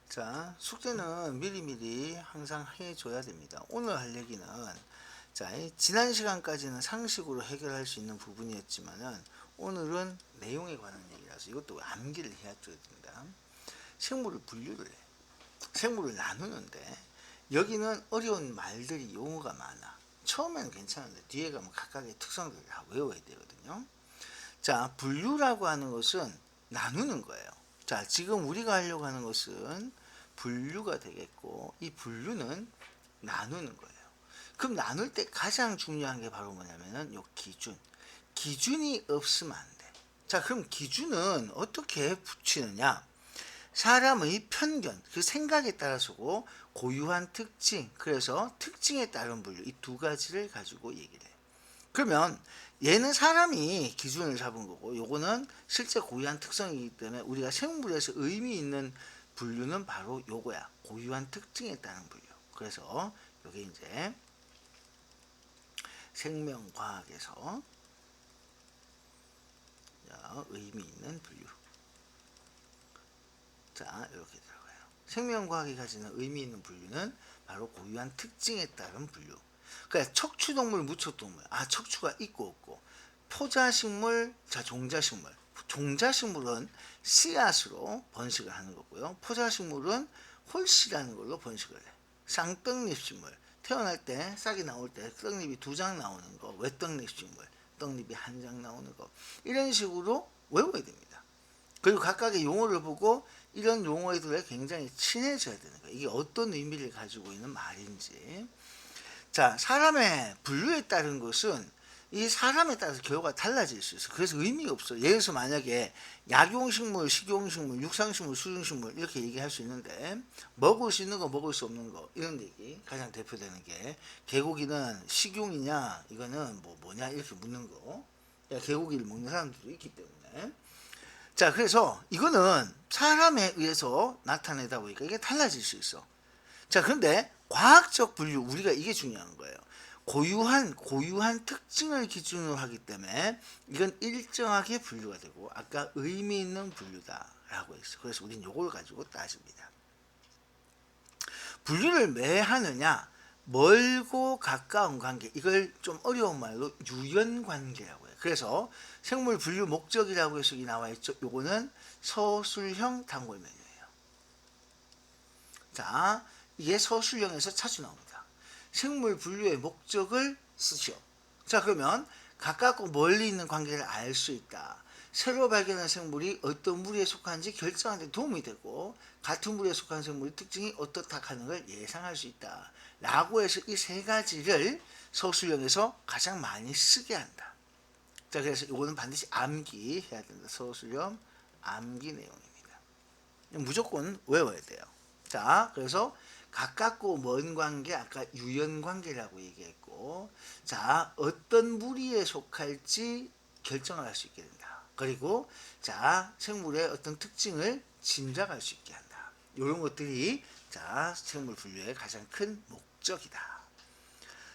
자, 숙제는 미리미리 항상 해줘야 됩니다. 오늘 할 얘기는, 자, 지난 시간까지는 상식으로 해결할 수 있는 부분이었지만은, 오늘은 내용에 관한 얘기라서 이것도 암기를 해줘야 된다. 생물을 분류를 해. 생물을 나누는데, 여기는 어려운 말들이 용어가 많아. 처음에는 괜찮은데, 뒤에 가면 각각의 특성들을 다 외워야 되거든요. 자, 분류라고 하는 것은 나누는 거예요. 자, 지금 우리가 하려고 하는 것은 분류가 되겠고, 이 분류는 나누는 거예요. 그럼 나눌 때 가장 중요한 게 바로 뭐냐면은 요 기준. 기준이 없으면 안 돼. 자, 그럼 기준은 어떻게 붙이느냐? 사람의 편견, 그 생각에 따라서고 고유한 특징, 그래서 특징에 따른 분류, 이 두 가지를 가지고 얘기를 해요. 그러면 얘는 사람이 기준을 잡은 거고, 요거는 실제 고유한 특성이기 때문에 우리가 생물에서 의미 있는 분류는 바로 요거야. 고유한 특징에 따른 분류. 그래서 요게 이제 생명과학에서 의미 있는 분류. 자, 이렇게 들어가요. 생명과학이 가지는 의미 있는 분류는 바로 고유한 특징에 따른 분류. 그러니까 척추동물, 무척동물. 아, 척추가 있고 없고. 포자식물, 자, 종자식물. 종자식물은 씨앗으로 번식을 하는 거고요. 포자식물은 홀씨라는 걸로 번식을 해. 쌍떡잎식물. 태어날 때 싹이 나올 때 떡잎이 2장 나오는 거. 외떡잎식물. 떡잎이 1장 나오는 거. 이런 식으로 외워야 됩니다. 그리고 각각의 용어를 보고 이런 용어들에 굉장히 친해져야 되는 거예요. 이게 어떤 의미를 가지고 있는 말인지. 자, 사람의 분류에 따른 것은 이 사람에 따라서 결과가 달라질 수 있어. 그래서 의미가 없어. 예를 들어서 만약에 약용식물, 식용식물, 육상식물, 수중식물 이렇게 얘기할 수 있는데, 먹을 수 있는 거, 먹을 수 없는 거 이런 얘기. 가장 대표되는 게 개고기는 식용이냐, 이거는 뭐냐 이렇게 묻는 거. 개고기를 먹는 사람들도 있기 때문에. 자, 그래서 이거는 사람에 의해서 나타내다 보니까 이게 달라질 수 있어. 자, 그런데 과학적 분류, 우리가 이게 중요한 거예요. 고유한 특징을 기준으로 하기 때문에 이건 일정하게 분류가 되고, 아까 의미 있는 분류다라고 했어. 그래서 우린 요걸 가지고 따집니다. 분류를 왜 하느냐? 멀고 가까운 관계, 이걸 좀 어려운 말로 유연관계라고 해요. 그래서 생물 분류 목적이라고 해서 여기 나와 있죠. 요거는 서술형 단골면이에요. 자, 이게 서술형에서 자주 나옵니다. 생물 분류의 목적을 쓰죠. 자, 그러면 가깝고 멀리 있는 관계를 알 수 있다. 새로 발견한 생물이 어떤 무리에 속하는지 결정하는 데 도움이 되고, 같은 무리에 속한 생물의 특징이 어떻다 하는 걸 예상할 수 있다. 라고 해서 이 세 가지를 서술형에서 가장 많이 쓰게 한다. 자, 그래서 이거는 반드시 암기해야 된다. 서술형 암기 내용입니다. 무조건 외워야 돼요. 자, 그래서 가깝고 먼 관계, 아까 유연 관계라고 얘기했고, 자, 어떤 무리에 속할지 결정을 할 수 있게 된다. 그리고 자, 생물의 어떤 특징을 짐작할 수 있게 한다. 이런 것들이 자, 생물 분류의 가장 큰 목적이다.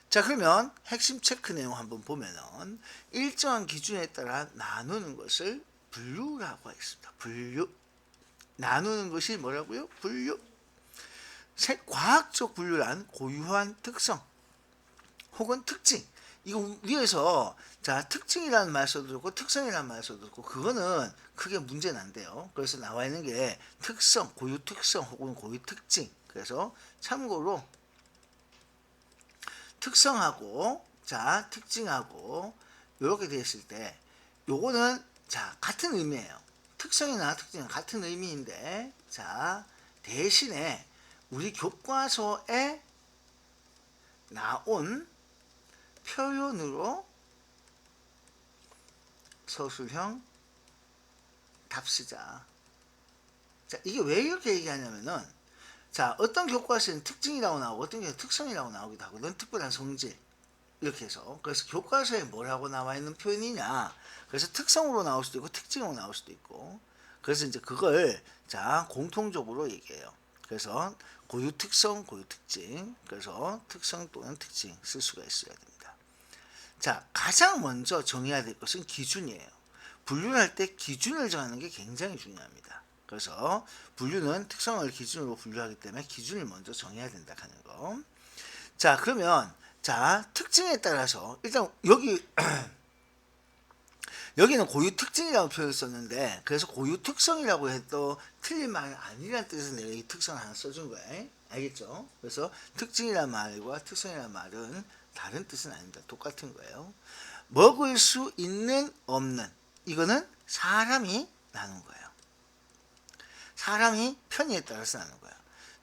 자, 그러면 핵심 체크 내용 한번 보면은 일정한 기준에 따라 나누는 것을 분류라고 했습니다. 분류. 나누는 것이 뭐라고요? 분류. 과학적 분류란 고유한 특성 혹은 특징. 이거 위에서 자, 특징이라는 말 써도 좋고 특성이라는 말 써도 좋고, 그거는 크게 문제는 안 돼요. 그래서 나와 있는 게 특성, 고유 특성 혹은 고유 특징. 그래서 참고로 특성하고 자, 특징하고 이렇게 되어 있을 때 요거는 자, 같은 의미예요. 특성이나 특징은 같은 의미인데, 자, 대신에 우리 교과서에 나온 표현으로 서술형 답쓰자. 자, 이게 왜 이렇게 얘기하냐면은, 자, 어떤 교과서에는 특징이라고 나오고 어떤 교과서는 특성이라고 나오기도 하거든. 특별한 성질. 이렇게 해서. 그래서 교과서에 뭐라고 나와 있는 표현이냐. 그래서 특성으로 나올 수도 있고 특징으로 나올 수도 있고. 그래서 이제 그걸 자, 공통적으로 얘기해요. 그래서 고유 특성, 고유 특징. 그래서 특성 또는 특징 쓸 수가 있어야 됩니다. 자, 가장 먼저 정해야 될 것은 기준이에요. 분류를 할 때 기준을 정하는 게 굉장히 중요합니다. 그래서 분류는 특성을 기준으로 분류하기 때문에 기준을 먼저 정해야 된다 하는 거. 자, 그러면 자, 특징에 따라서 일단 여기는 고유 특징이라고 표현을 썼는데, 그래서 고유 특성이라고 해도 틀린 말이 아니라는 뜻에서 내가 이 특성을 하나 써준 거야. 알겠죠? 그래서 특징이라는 말과 특성이라는 말은 다른 뜻은 아닙니다. 똑같은 거예요. 먹을 수 있는 없는, 이거는 사람이 나눈 거예요. 사람이 편의에 따라서 나눈 거예요.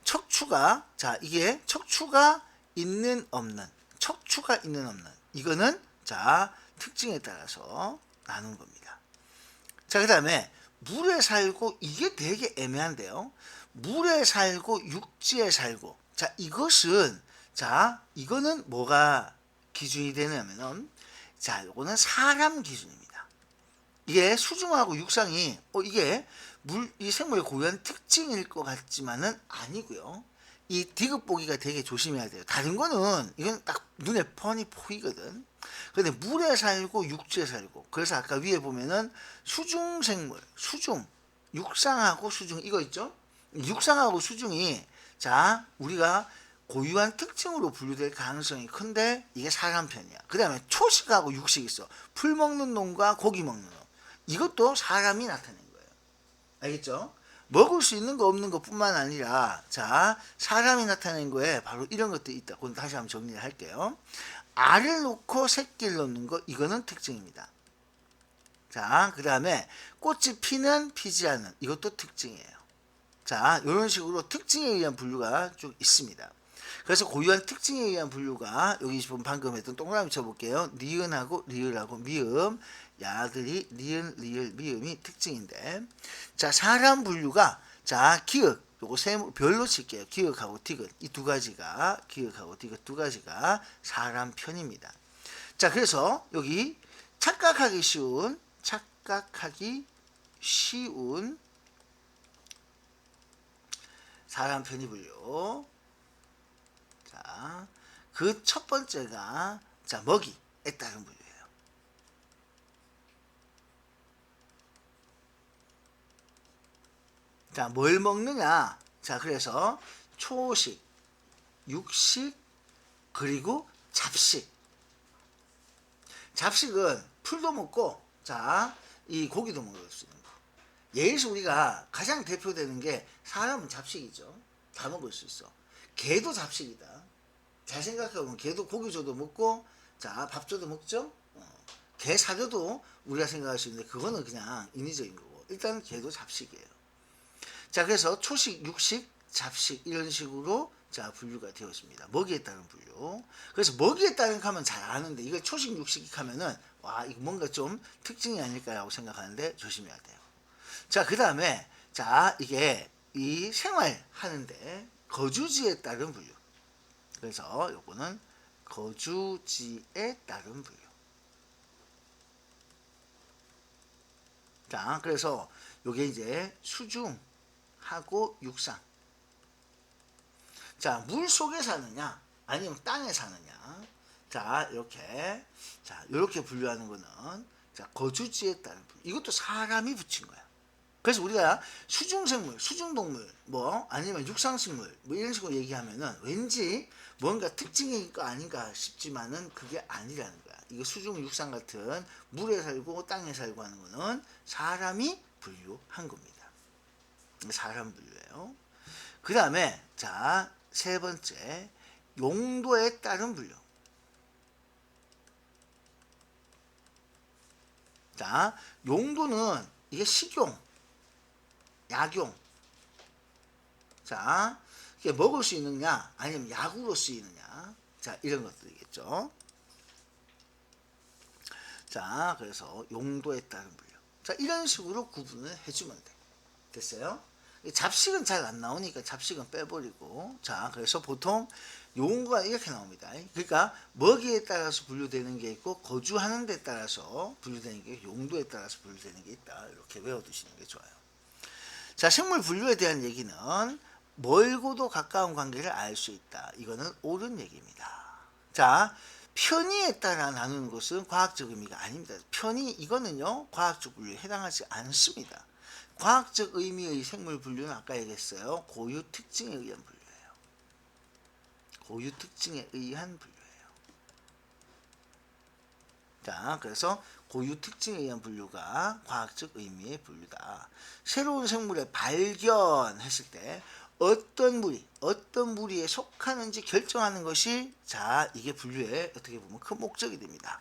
척추가, 자, 이게 척추가 있는 없는, 척추가 있는 없는, 이거는 자, 특징에 따라서 나눈 겁니다. 자, 그 다음에 물에 살고, 이게 되게 애매한데요. 물에 살고 육지에 살고, 자, 이것은, 자, 이거는 뭐가 기준이 되냐면은, 자, 요거는 사람 기준입니다. 이게 수중하고 육상이 이게 이 생물의 고유한 특징일 것 같지만은 아니고요. 이 디귿보기가 되게 조심해야 돼요. 다른 거는 이건 딱 눈에 뻔히 보이거든. 근데 물에 살고 육지에 살고, 그래서 아까 위에 보면은 수중 생물, 수중, 육상하고 수중, 이거 있죠? 육상하고 수중이, 자, 우리가 고유한 특징으로 분류될 가능성이 큰데 이게 사람 편이야. 그 다음에 초식하고 육식 있어. 풀 먹는 놈과 고기 먹는 놈. 이것도 사람이 나타낸 거예요. 알겠죠? 먹을 수 있는 거 없는 것뿐만 아니라, 자, 사람이 나타낸 거에 바로 이런 것들이 있다. 그건 다시 한번 정리를 할게요. 알을 놓고 새끼를 놓는 거, 이거는 특징입니다. 자, 그 다음에 꽃이 피는 피지 않는, 이것도 특징이에요. 자, 이런 식으로 특징에 의한 분류가 쭉 있습니다. 그래서 고유한 특징에 의한 분류가, 여기 지금 방금 했던 동그라미 쳐볼게요. 니은하고 리을하고 미음, 야들이 니은, 리을, 미음이 특징인데, 자, 사람 분류가, 자, 기역, 요거 별로 칠게요. 기역하고 디귿, 이 두 가지가, 기역하고 디귿 두 가지가 사람 편입니다. 자, 그래서 여기 착각하기 쉬운 사람 편의 분류. 자, 그 첫 번째가, 자, 먹이에 따른 분류예요. 자, 뭘 먹느냐? 자, 그래서 초식, 육식, 그리고 잡식. 잡식은 풀도 먹고, 자, 이 고기도 먹을 수 있는 거. 예에서 우리가 가장 대표되는 게, 사람은 잡식이죠. 다 먹을 수 있어. 개도 잡식이다. 잘 생각해보면 개도 고기 줘도 먹고, 자, 밥 줘도 먹죠. 개 사료도 우리가 생각할 수 있는데 그거는 그냥 인위적인 거고, 일단 개도 잡식이에요. 자, 그래서 초식, 육식, 잡식 이런 식으로 자, 분류가 되었습니다. 먹이에 따른 분류. 그래서 먹이에 따른 하면 잘 아는데, 이거 초식, 육식 하면은 와, 이거 뭔가 좀 특징이 아닐까라고 생각하는데 조심해야 돼요. 자, 그 다음에, 자, 이게 이 생활하는데 거주지에 따른 분류. 그래서 요거는 거주지에 따른 분류. 자, 그래서 요게 이제 수중하고 육상. 자, 물 속에 사느냐, 아니면 땅에 사느냐. 자, 이렇게. 자, 이렇게 분류하는 거는, 자, 거주지에 따른 분류. 이것도 사람이 붙인 거야. 그래서 우리가 수중생물, 수중동물, 뭐, 아니면 육상식물, 뭐, 이런 식으로 얘기하면은 왠지 뭔가 특징일 거 아닌가 싶지만은 그게 아니라는 거야. 이거 수중, 육상 같은 물에 살고 땅에 살고 하는 거는 사람이 분류한 겁니다. 사람 분류예요. 그 다음에, 자, 세 번째, 용도에 따른 분류. 자, 용도는 이게 식용, 약용. 자, 이게 먹을 수 있느냐, 아니면 약으로 쓰이느냐. 자, 이런 것들이겠죠. 자, 그래서 용도에 따른 분류. 자, 이런 식으로 구분을 해주면 돼. 됐어요? 잡식은 잘 안 나오니까 잡식은 빼버리고, 자, 그래서 보통 용어가 이렇게 나옵니다. 그러니까 먹이에 따라서 분류되는 게 있고, 거주하는 데 따라서 분류되는 게, 용도에 따라서 분류되는 게 있다. 이렇게 외워두시는 게 좋아요. 자, 생물 분류에 대한 얘기는 멀고도 가까운 관계를 알 수 있다. 이거는 옳은 얘기입니다. 자, 편의에 따라 나누는 것은 과학적 의미가 아닙니다. 편의, 이거는요, 과학적 분류에 해당하지 않습니다. 과학적 의미의 생물 분류는 아까 얘기했어요. 고유 특징에 의한 분류예요. 고유 특징에 의한 분류예요. 자, 그래서 고유 특징에 의한 분류가 과학적 의미의 분류다. 새로운 생물을 발견했을 때 어떤 무리에 속하는지 결정하는 것이 자, 이게 분류의 어떻게 보면 큰 목적이 됩니다.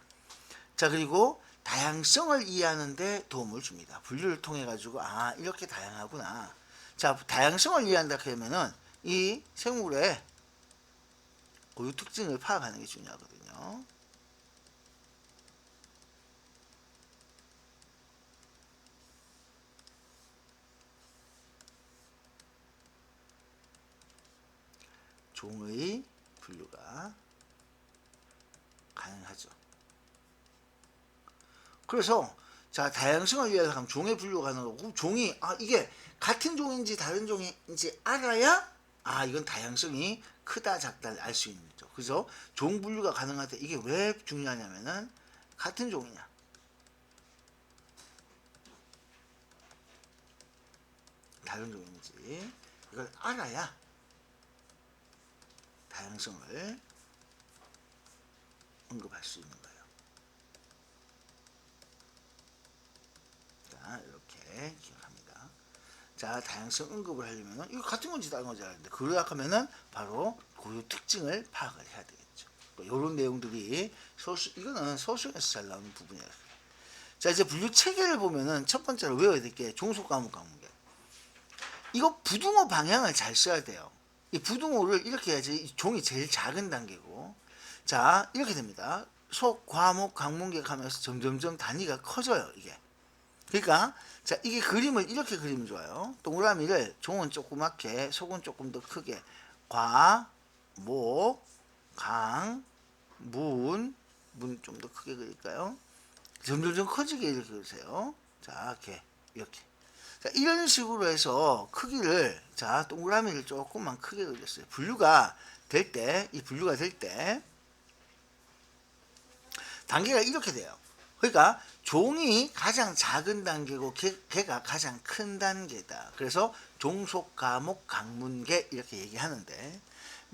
자, 그리고 다양성을 이해하는 데 도움을 줍니다. 분류를 통해 가지고 아, 이렇게 다양하구나. 자, 다양성을 이해한다 그러면은 이 생물의 고유 특징을 파악하는 게 중요하거든요. 종의 분류가 가능하죠. 그래서 자, 다양성을 위해서 하면 종의 분류가 가능하고 종이 이게 같은 종인지 다른 종인지 알아야 이건 다양성이 크다 작다를 알 수 있는 거죠. 그래서 종 분류가 가능할 때 이게 왜 중요하냐면은 같은 종이냐 다른 종인지 이걸 알아야 다양성을 언급할 수 있는 거예요. 자, 이렇게 기억합니다. 자, 다양성 언급을 하려면 이거 같은 건지 다른 건지 알는데 그러려 하면은 바로 고유 특징을 파악을 해야 되겠죠. 이런 내용들이 이거는 소수에서 잘 나오는 부분이에요. 자, 이제 분류 체계를 보면은 첫 번째로 외워야 될 게 종속 과목 관문계. 이거 부등호 방향을 잘 써야 돼요. 이 부등호를 이렇게 해야지 이 종이 제일 작은 단계고, 자, 이렇게 됩니다. 속, 과목, 강문계 하면서 점점점 단위가 커져요, 이게. 그러니까, 자, 이게 그림을 이렇게 그리면 좋아요. 동그라미를 종은 조그맣게, 속은 조금 더 크게, 과, 목, 강, 문 좀 더 크게 그릴까요? 점점점 커지게 이렇게 그리세요. 자, 이렇게. 자, 이런 식으로 해서 크기를, 자, 동그라미를 조금만 크게 그렸어요. 분류가 될 때, 이 분류가 될 때, 단계가 이렇게 돼요. 그러니까, 종이 가장 작은 단계고, 걔가 가장 큰 단계다. 그래서, 종속, 과목, 강문계, 이렇게 얘기하는데,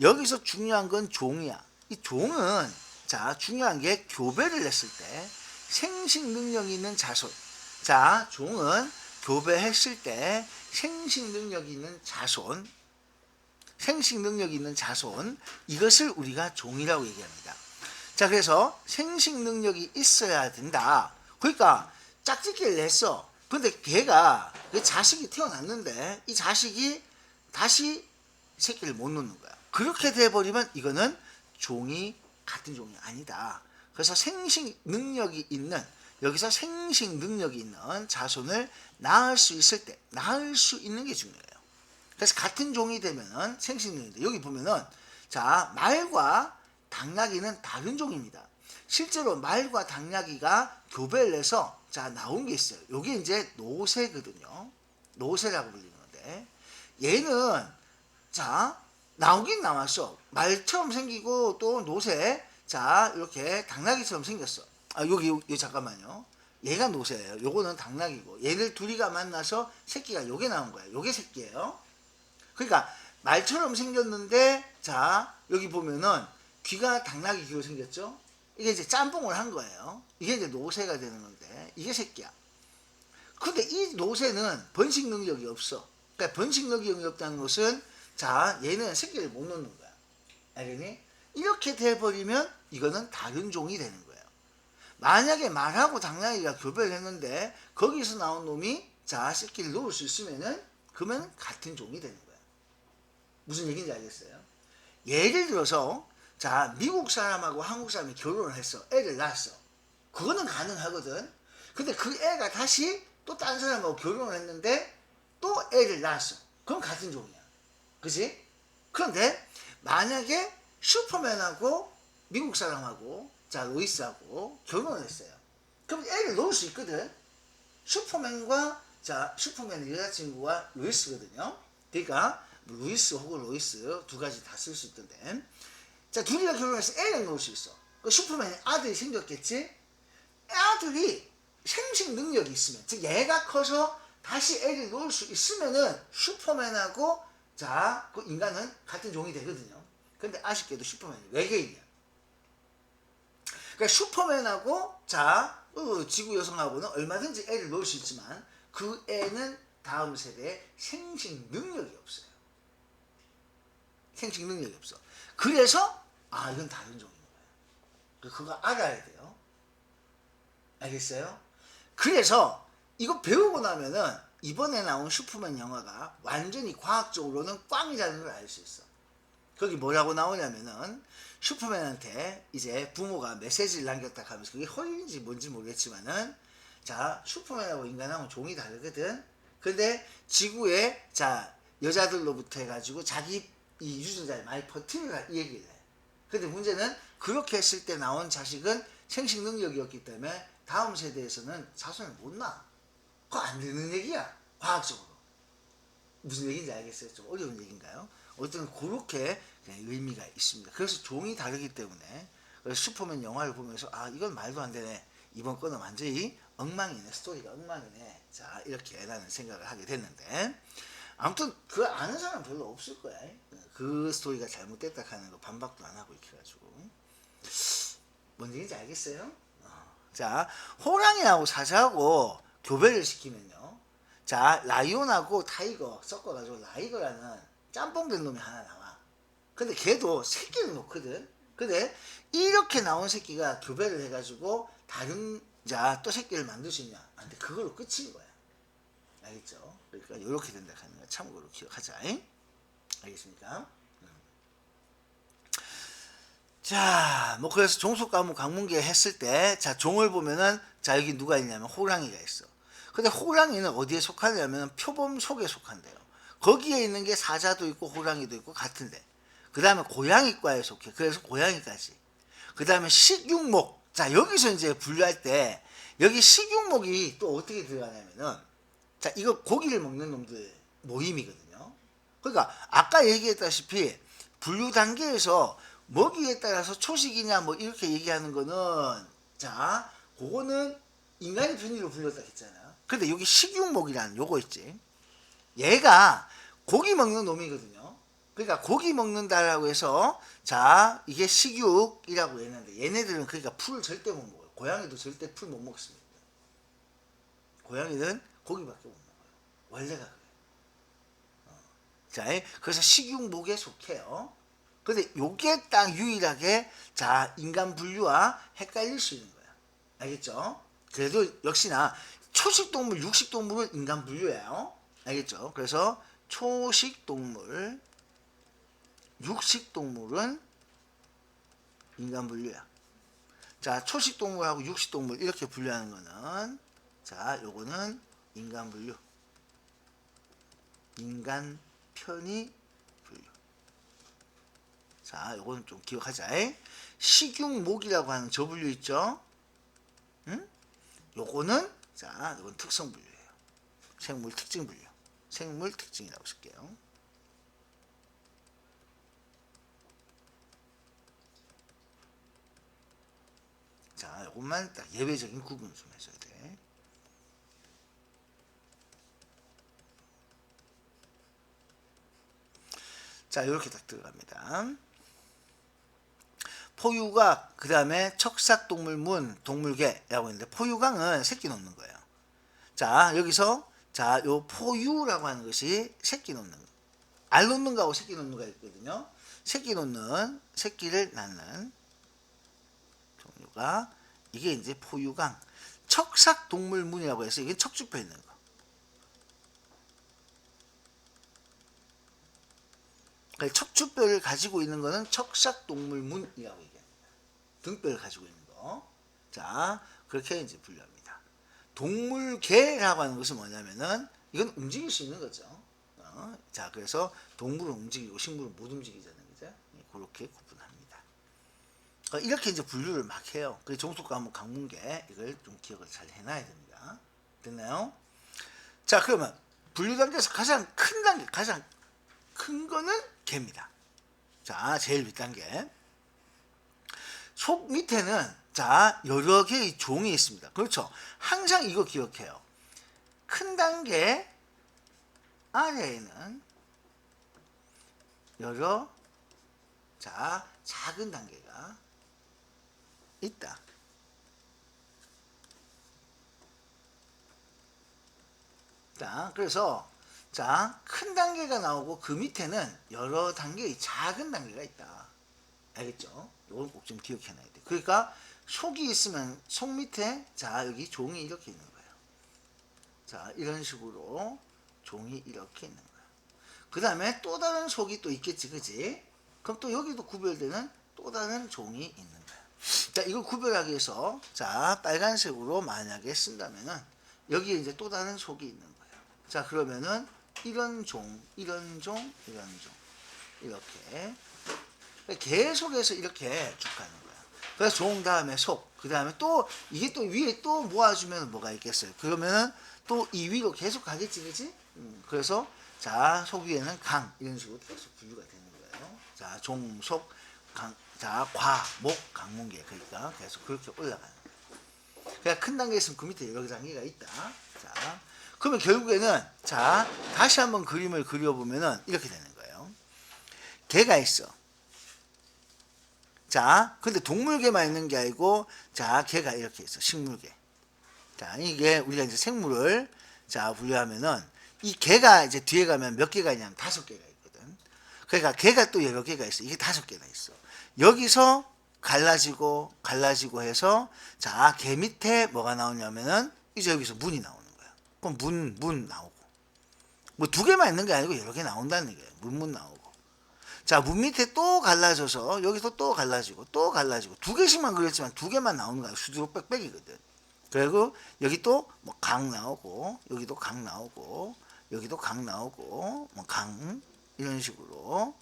여기서 중요한 건 종이야. 이 종은, 자, 중요한 게 교배를 했을 때, 생식 능력이 있는 자손. 자, 종은, 교배했을 때 생식 능력이 있는 자손, 이것을 우리가 종이라고 얘기합니다. 자, 그래서 생식 능력이 있어야 된다. 그러니까 짝짓기를 했어. 근데 걔가 그 자식이 태어났는데 이 자식이 다시 새끼를 못 놓는 거야. 그렇게 돼버리면 이거는 같은 종이 아니다. 그래서 생식 능력이 있는, 여기서 생식 능력이 있는 자손을 낳을 수 있는 게 중요해요. 그래서 같은 종이 되면은 생식 능력인데, 여기 보면은, 자, 말과 당나귀는 다른 종입니다. 실제로 말과 당나귀가 교배를 해서, 자, 나온 게 있어요. 요게 이제 노새거든요. 노새라고 불리는 건데, 얘는, 자, 나오긴 나왔어. 말처럼 생기고 또 노새, 자, 이렇게 당나귀처럼 생겼어. 여기 잠깐만요. 얘가 노새예요. 요거는 당나귀고, 얘를 둘이가 만나서 새끼가 요게 나온 거예요. 요게 새끼예요. 그러니까 말처럼 생겼는데, 자, 여기 보면은 귀가 당나귀 귀로 생겼죠. 이게 이제 짬뽕을 한 거예요. 이게 이제 노새가 되는 건데, 이게 새끼야. 근데 이 노새는 번식 능력이 없어. 그러니까 번식 능력이 없다는 것은, 자, 얘는 새끼를 못 놓는 거야. 알겠니? 이렇게 돼버리면 이거는 다른 종이 되는 거예요. 만약에 말하고 당나귀가 교배를 했는데 거기서 나온 놈이, 자, 새끼를 놓을 수 있으면은 그러면 같은 종이 되는 거야. 무슨 얘기인지 알겠어요? 예를 들어서, 자, 미국 사람하고 한국 사람이 결혼을 했어. 애를 낳았어. 그거는 가능하거든. 근데 그 애가 다시 또 다른 사람하고 결혼을 했는데 또 애를 낳았어. 그럼 같은 종이야. 그치? 그런데 만약에 슈퍼맨하고 미국 사람하고, 자, 로이스하고 결혼을 했어요. 그럼 애를 놓을 수 있거든. 슈퍼맨과, 자, 슈퍼맨의 여자친구가 로이스거든요. 그러니까 루이스 혹은 로이스 두 가지 다 쓸 수 있던데, 자, 둘이가 결혼해서 애를 놓을 수 있어. 그 슈퍼맨의 아들이 생겼겠지? 아들이 생식 능력이 있으면, 즉 얘가 커서 다시 애를 놓을 수 있으면은 슈퍼맨하고 자, 그 인간은 같은 종이 되거든요. 근데 아쉽게도 슈퍼맨이 외계인이야. 그러니까 슈퍼맨하고 자, 지구 여성하고는 얼마든지 애를 놓을 수 있지만 그 애는 다음 세대에 생식 능력이 없어요. 생식 능력이 없어. 그래서 이건 다른 종인 거예요. 그거 알아야 돼요. 알겠어요? 그래서 이거 배우고 나면은 이번에 나온 슈퍼맨 영화가 완전히 과학적으로는 꽝이라는 걸 알 수 있어. 거기 뭐라고 나오냐면은 슈퍼맨한테 이제 부모가 메시지를 남겼다 하면서 그게 허위인지 뭔지 모르겠지만은 자, 슈퍼맨하고 인간하고 종이 다르거든. 근데 지구에 자, 여자들로부터 해가지고 자기 이 유전자를 많이 퍼뜨리라 이 얘기를 해. 근데 문제는 그렇게 했을 때 나온 자식은 생식 능력이 없기 때문에 다음 세대에서는 자손을 못 낳아. 그거 안 되는 얘기야. 과학적으로. 무슨 얘기인지 알겠어요? 좀 어려운 얘기인가요? 어쨌든 그렇게 의미가 있습니다. 그래서 종이 다르기 때문에 슈퍼맨 영화를 보면서 이건 말도 안 되네. 이번 거는 완전히 엉망이네. 스토리가 엉망이네. 자, 이렇게 나는 생각을 하게 됐는데 아무튼 그 아는 사람 별로 없을 거야. 그 스토리가 잘못됐다 하는 거 반박도 안 하고 이렇게 해가지고 뭔 얘기인지 알겠어요? 자, 호랑이하고 사자하고 교배를 시키면요. 자, 라이온하고 타이거 섞어가지고 라이거라는 짬뽕된 놈이 하나 나와. 근데 걔도 새끼를 놓거든. 근데 이렇게 나온 새끼가 교배를 해가지고 다른 자 또 새끼를 만들 수 있냐? 근데 그걸로 끝인 거야. 알겠죠? 그러니까 이렇게 된다 하는 거 참고로 기억하자. 알겠습니까? 자, 뭐 그래서 종속과목 강문계 했을 때, 자, 종을 보면은 자 여기 누가 있냐면 호랑이가 있어. 근데 호랑이는 어디에 속하냐면 표범 속에 속한대요. 거기에 있는 게 사자도 있고 호랑이도 있고 같은데. 그 다음에 고양이과에 속해. 그래서 고양이까지. 그 다음에 식육목. 자, 여기서 이제 분류할 때 여기 식육목이 또 어떻게 들어가냐면은 자, 이거 고기를 먹는 놈들 모임이거든요. 그러니까 아까 얘기했다시피 분류 단계에서 먹이에 따라서 초식이냐 뭐 이렇게 얘기하는 거는 자, 그거는 인간의 편의로 불렸다 했잖아요. 근데 여기 식육목이라는 요거 있지. 얘가 고기 먹는 놈이거든요. 그러니까 고기 먹는다라고 해서 자, 이게 식육이라고 했는데 얘네들은 그러니까 풀을 절대 못 먹어요. 고양이도 절대 풀 못 먹습니다. 고양이는 고기밖에 못 먹어요. 원래가 그래요. 자, 그래서 식육목에 속해요. 근데 요게 딱 유일하게 자, 인간 분류와 헷갈릴 수 있는 거야. 알겠죠? 그래도 역시나 초식동물, 육식동물은 인간 분류예요. 알겠죠? 그래서 초식동물, 육식동물은 인간 분류야. 자, 초식동물하고 육식동물 이렇게 분류하는 거는 자, 요거는 인간 분류. 인간 편의 분류. 자, 요거는 좀 기억하자. 식육목이라고 하는 저 분류 있죠? 응? 요거는 자, 이건 특성 분류예요. 생물 특징 분류. 생물 특징이라고 쓸게요. 자, 요것만 딱 예외적인 구분 좀 해줘야 돼. 자, 이렇게 딱 들어갑니다. 포유가 그 다음에 척삭동물문 동물계라고 있는데 포유강은 새끼 놓는 거예요. 자, 여기서 자, 요 포유라고 하는 것이 새끼 놓는 거. 알 놓는 거하고 새끼 놓는 거가 있거든요. 새끼 놓는 새끼를 낳는 종류가 이게 이제 포유강. 척삭동물문이라고 해서 이게 척추뼈 있는 거. 척추뼈를 가지고 있는 거는 척삭동물문이라고 얘기합니다. 등뼈를 가지고 있는 거. 자, 그렇게 이제 분류합니다. 동물계라고 하는 것은 뭐냐면은 이건 움직일 수 있는 거죠. 자, 그래서 동물은 움직이고 식물은 못 움직이잖아요. 그죠? 그렇게 구분합니다. 이렇게 이제 분류를 막 해요. 그래서 종속과목 강문계 이걸 좀 기억을 잘 해놔야 됩니다. 됐나요? 자, 그러면 분류 단계에서 가장 큰 단계, 가장 큰 거는 개입니다. 자, 제일 윗단계. 속 밑에는 자, 여러 개의 종이 있습니다. 그렇죠. 항상 이거 기억해요. 큰 단계 아래에는 여러 작은 단계가 있다. 그래서 큰 단계가 나오고 그 밑에는 여러 단계의 작은 단계가 있다. 알겠죠? 이걸 꼭 좀 기억해놔야 돼. 그러니까 속이 있으면 속 밑에 여기 종이 이렇게 있는 거예요. 이런 식으로 종이 이렇게 있는 거야. 그 다음에 또 다른 속이 또 있겠지, 그지? 그럼 또 여기도 구별되는 또 다른 종이 있는 거야. 이걸 구별하기 위해서 빨간색으로 만약에 쓴다면은 여기에 이제 또 다른 속이 있는 거예요. 그러면은 이런 종, 이런 종, 이런 종 이렇게 계속해서 이렇게 쭉 가는 거야. 그래서 종 다음에 속, 그 다음에 또 이게 또 위에 또 모아주면 뭐가 있겠어요? 그러면은 또 이 위로 계속 가겠지, 그지? 그래서 속 위에는 강 이런 식으로 계속 분류가 되는 거예요. 종, 속, 강, 과, 목, 강문계 그러니까 계속 그렇게 올라가는 거예요. 그러니까 큰 단계에 있으면 그 밑에 여러 단계가 있다. 그러면 결국에는 다시 한번 그림을 그려보면은 이렇게 되는 거예요. 개가 있어. 근데 동물개만 있는 게 아니고 개가 이렇게 있어. 식물개. 이게 우리가 이제 생물을 분류하면은 이 개가 이제 뒤에 가면 몇 개가 있냐면 5개가 있거든. 그러니까 개가 또 여러 개가 있어. 이게 5개나 있어. 여기서 갈라지고 해서 개 밑에 뭐가 나오냐면은 이제 여기서 문이 나오는 거야. 그럼 문 나오고 뭐 2개만 있는 게 아니고 여러 개 나온다는 얘기예요. 문 나오고. 문 밑에 또 갈라져서 여기서 또 갈라지고 2개씩만 그렸지만 2개만 나오는 거야. 수두룩 빽빽이거든. 그리고 여기 또 뭐 강 나오고 여기도 강 나오고 여기도 강 나오고 뭐 강 이런 식으로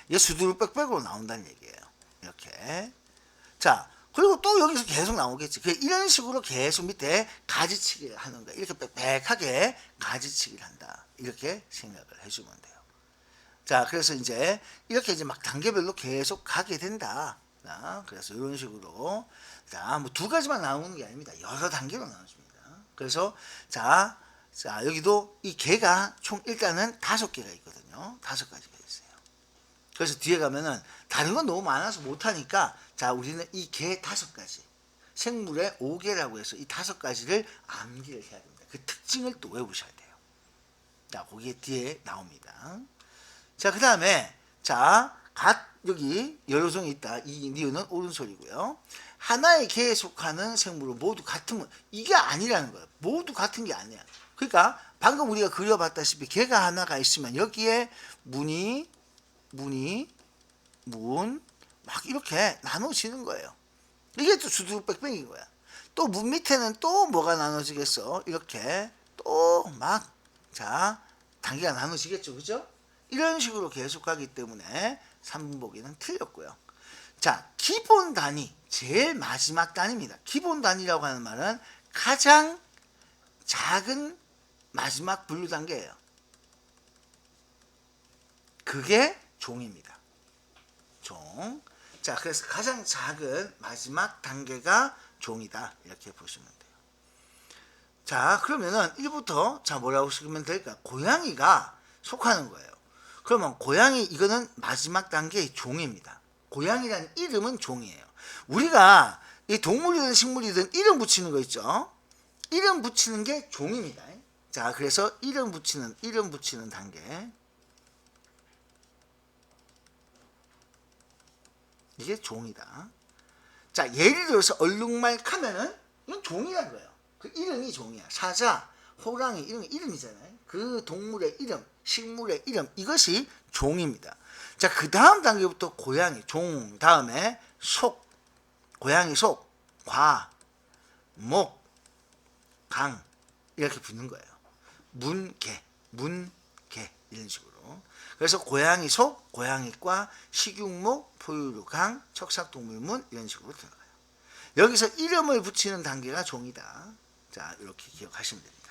이게 수두룩 빽빽으로 나온다는 얘기예요. 이렇게. 그리고 또 여기서 계속 나오겠지. 이런 식으로 계속 밑에 가지치기를 하는 거야. 이렇게 빽빽하게 가지치기를 한다. 이렇게 생각을 해주면 돼요. 그래서 이제 이렇게 이제 막 단계별로 계속 가게 된다. 그래서 이런 식으로 뭐 2가지만 나오는 게 아닙니다. 여러 단계로 나눠줍니다. 그래서 여기도 이 개가 총 일단은 5개가 있거든요. 5가지가 있어요. 그래서 뒤에 가면은 다른 건 너무 많아서 못하니까 우리는 이 개 5가지 생물의 5개라고 해서 이 5가지를 암기를 해야 됩니다. 그 특징을 또 외우셔야 돼요. 거기에 뒤에 나옵니다. 그 다음에 여기 여러 종이 있다. 이 니은은 오른손이고요. 하나의 개에 속하는 생물은 모두 같은 이게 아니라는 거예요. 모두 같은 게 아니야. 그러니까 방금 우리가 그려봤다시피 개가 하나가 있으면 여기에 문 막 이렇게 나눠지는 거예요. 이게 또 수두룩 빽빽인 거야. 또 문 밑에는 또 뭐가 나눠지겠어? 이렇게 또 막 단계가 나눠지겠죠, 그죠? 이런 식으로 계속 가기 때문에 3분 보기는 틀렸고요. 기본 단위, 제일 마지막 단위입니다. 기본 단위라고 하는 말은 가장 작은 마지막 분류 단계예요. 그게 종입니다. 종. 그래서 가장 작은 마지막 단계가 종이다. 이렇게 보시면 돼요. 그러면은 1부터 뭐라고 쓰면 될까? 고양이가 속하는 거예요. 그러면 고양이 이거는 마지막 단계의 종입니다. 고양이라는 이름은 종이에요. 우리가 이 동물이든 식물이든 이름 붙이는 거 있죠. 이름 붙이는 게 종입니다. 그래서 이름 붙이는 단계. 이게 종이다. 예를 들어서 얼룩말카면은 이건 종이라는 거예요. 그 이름이 종이야. 사자, 호랑이 이런 게 이름이잖아요. 그 동물의 이름, 식물의 이름 이것이 종입니다. 그 다음 단계부터 고양이, 종 다음에 속, 고양이 속, 과, 목, 강 이렇게 붙는 거예요. 문개 이런 식으로. 그래서 고양이 속, 고양이과, 식육목, 포유류강, 척삭동물문 이런 식으로 들어가요. 여기서 이름을 붙이는 단계가 종이다. 이렇게 기억하시면 됩니다.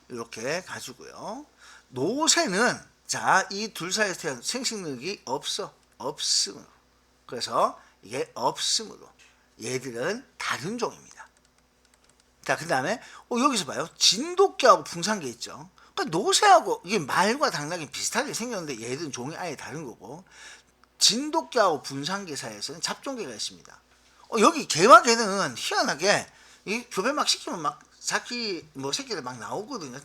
이렇게 가지고요. 노새는 이 둘 사이에서 태어난 생식력이 없음으로. 그래서 이게 없음으로 얘들은 다른 종입니다. 자, 그 다음에 여기서 봐요. 진돗개하고 붕상개 있죠. 그러니까 노새하고 이게 말과 당나귀 비슷하게 생겼는데 얘들은 종이 아예 다른 거고, 진돗개하고 붕상개 사이에서는 잡종개가 있습니다. 여기 개와 개는 희한하게 이 교배 막 시키면 막 새끼들 막 나오거든요.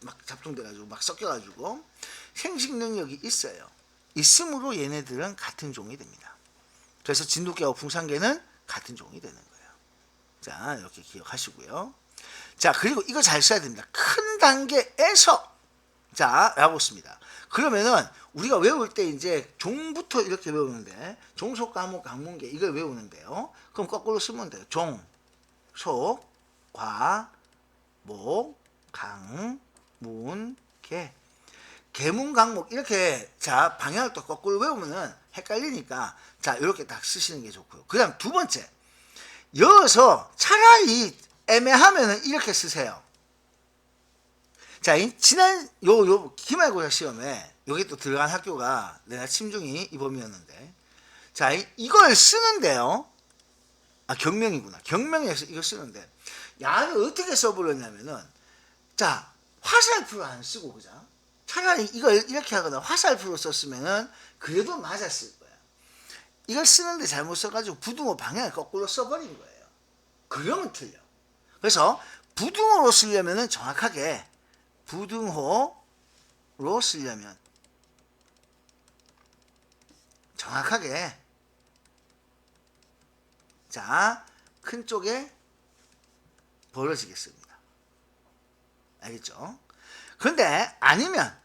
막 잡종돼가지고 막 섞여가지고 생식 능력이 있어요. 있으므로 얘네들은 같은 종이 됩니다. 그래서 진돗개하고 붕상개는 같은 종이 되는 거예요. 자, 이렇게 기억하시고요. 자, 그리고 이거 잘 써야 됩니다. 큰 단계에서 자 라고 씁니다. 그러면은 우리가 외울 때 이제 종부터 이렇게 외우는데, 종, 속, 과, 목, 강문계 이걸 외우는데요. 그럼 거꾸로 쓰면 돼요. 종, 속, 과, 목, 강, 문, 계. 계문, 강목 이렇게 자 방향을 또 거꾸로 외우면은 헷갈리니까 자 이렇게 딱 쓰시는 게 좋고요. 그 다음 두 번째, 이어서 차라리 애매하면은 이렇게 쓰세요. 자, 지난 기말고사 시험에 여기 또 들어간 학교가 내가 침중이 이 범위였는데, 자, 이걸 쓰는데요. 아, 경명이구나. 경명에서 이걸 쓰는데 야를 어떻게 써버렸냐면은, 자, 화살표를 안 쓰고, 그죠? 차라리 이걸 이렇게 하거나 화살표로 썼으면은 그래도 맞았을 거야. 이걸 쓰는데 잘못 써가지고 부등호 방향을 거꾸로 써버린 거예요. 그러면 틀려. 그래서 부등호로 쓰려면은 정확하게 부등호로 쓰려면 정확하게 자, 큰 쪽에 벌어지겠습니다. 알겠죠? 그런데 아니면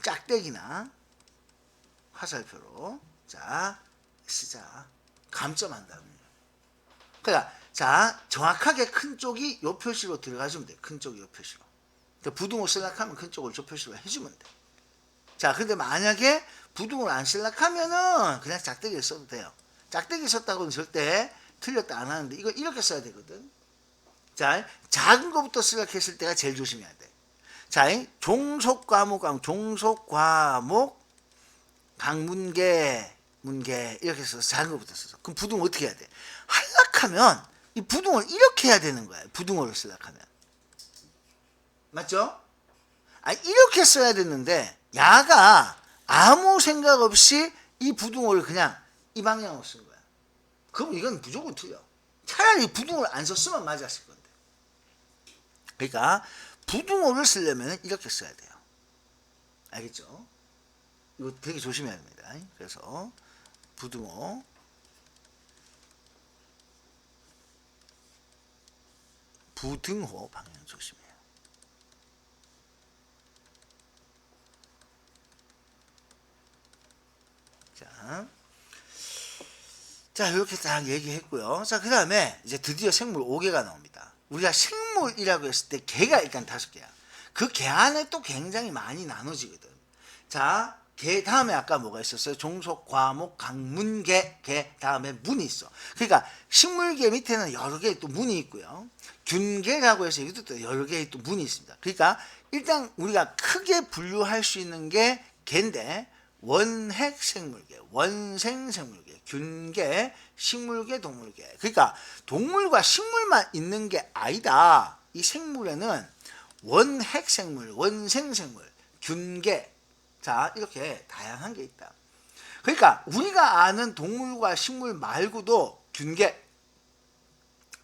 짝대기나 화살표로 자 쓰자. 감점한다면요. 그러니까 자 정확하게 큰 쪽이 요 표시로 들어가주면 돼요. 큰 쪽이 요 표시로. 그러니까 부등호 쓰려하면 큰 쪽을 저 표시로 해주면 돼. 자, 근데 만약에 부등호를 안 쓰려하면은 그냥 짝대기를 써도 돼요. 짝대기 썼다고는 절대 틀렸다 안 하는데 이걸 이렇게 써야 되거든. 자, 작은 거부터 쓰려고 했을 때가 제일 조심해야 돼. 자, 종속과목, 종속과목, 강문계, 문계 이렇게 써서 작은 거부터 써서. 그럼 부등호 어떻게 해야 돼? 하려면 이 부등호를 이렇게 해야 되는 거야. 부등호를 쓰려면. 맞죠? 아, 이렇게 써야 되는데 야가 아무 생각 없이 이 부등호를 그냥 이 방향으로 쓴 거야. 그럼 이건 무조건 틀려. 차라리 부등호를 안 썼으면 맞았을 건데. 그러니까 부등호를 쓰려면 이렇게 써야 돼요. 알겠죠? 이거 되게 조심해야 됩니다. 그래서 부등호 방향 조심해요. 자, 이렇게 딱 얘기했고요. 자, 그 다음에 이제 드디어 생물 5개가 나옵니다. 우리가 생물이라고 했을 때 개가 일단 5개야. 그 개 안에 또 굉장히 많이 나눠지거든. 자, 개 다음에 아까 뭐가 있었어요? 종속, 과목, 강문개, 개 다음에 문이 있어. 그러니까 식물계 밑에는 여러 개의 또 문이 있고요. 균계라고 해서 여기도 또 여러 개의 또 문이 있습니다. 그러니까 일단 우리가 크게 분류할 수 있는 게 개인데, 원핵 생물계, 원생 생물계, 균계, 식물계, 동물계. 그러니까 동물과 식물만 있는 게 아니다. 이 생물에는 원핵 생물, 원생 생물, 균계, 자 이렇게 다양한 게 있다. 그러니까 우리가 아는 동물과 식물 말고도 균계,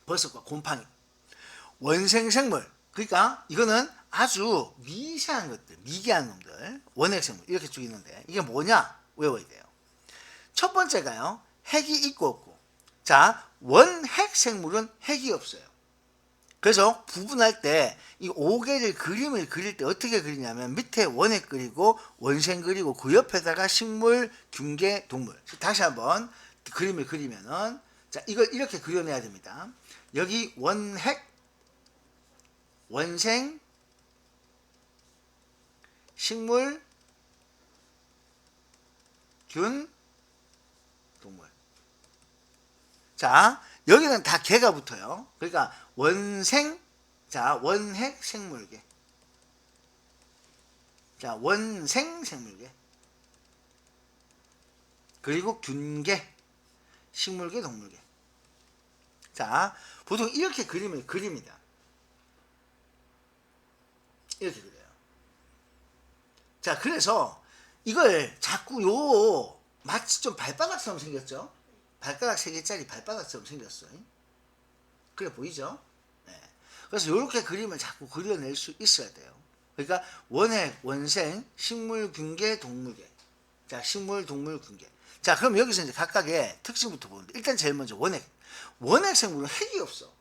버섯과 곰팡이, 원생 생물, 그러니까 이거는 아주 미세한 것들, 미개한 놈들, 원핵 생물 이렇게 쭉 있는데 이게 뭐냐 외워야 돼요. 첫 번째가요, 핵이 있고 없고. 자, 원핵 생물은 핵이 없어요. 그래서 구분할 때 이 5개를 그림을 그릴 때 어떻게 그리냐면 밑에 원핵 그리고 원생 그리고 그 옆에다가 식물, 균계, 동물. 다시 한번 그림을 그리면은 자 이걸 이렇게 그려내야 됩니다. 여기 원핵, 원생, 식물, 균, 동물. 자, 여기는 다 개가 붙어요. 그러니까 원생, 자, 원핵 생물계. 자, 원생 생물계. 그리고 균계. 식물계, 동물계. 자, 보통 이렇게 그림을 그립니다. 이렇게 그려요. 자, 그래서 이걸 자꾸 마치 좀 발바닥처럼 생겼죠? 발가락 3개짜리 발바닥처럼 생겼어요. 그래 보이죠? 네. 그래서 이렇게 그림을 자꾸 그려낼 수 있어야 돼요. 그러니까 원핵, 원생, 식물, 균계, 동물계. 자, 식물, 동물, 균계. 자, 그럼 여기서 이제 각각의 특징부터 보는데, 일단 제일 먼저 원핵. 원핵 생물은 핵이 없어.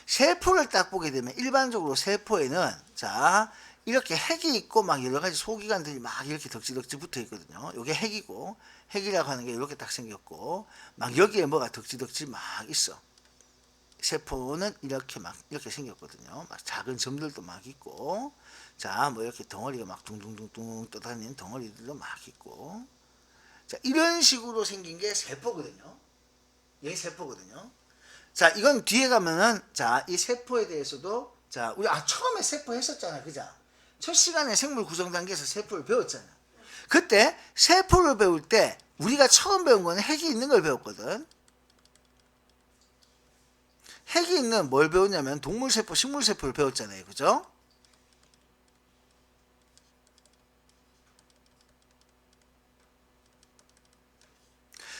세포를 딱 보게 되면 일반적으로 세포에는 자, 이렇게 핵이 있고 막 여러 가지 소기관들이 막 이렇게 덕지덕지 붙어 있거든요. 이게 핵이고, 핵이라고 하는 게 이렇게 딱 생겼고, 막 여기에 뭐가 덕지덕지 막 있어. 세포는 이렇게 막 이렇게 생겼거든요. 막 작은 점들도 막 있고, 자, 뭐 이렇게 덩어리가 막 둥둥둥둥 떠다니는 덩어리들도 막 있고, 자, 이런 식으로 생긴 게 세포거든요. 이게 세포거든요. 자, 이건 뒤에 가면은, 자, 이 세포에 대해서도, 자, 우리 처음에 세포 했었잖아, 그죠? 첫 시간에 생물 구성 단계에서 세포를 배웠잖아. 그때 세포를 배울 때 우리가 처음 배운 거는 핵이 있는 걸 배웠거든. 핵이 있는 뭘 배웠냐면 동물세포, 식물세포를 배웠잖아요. 그죠?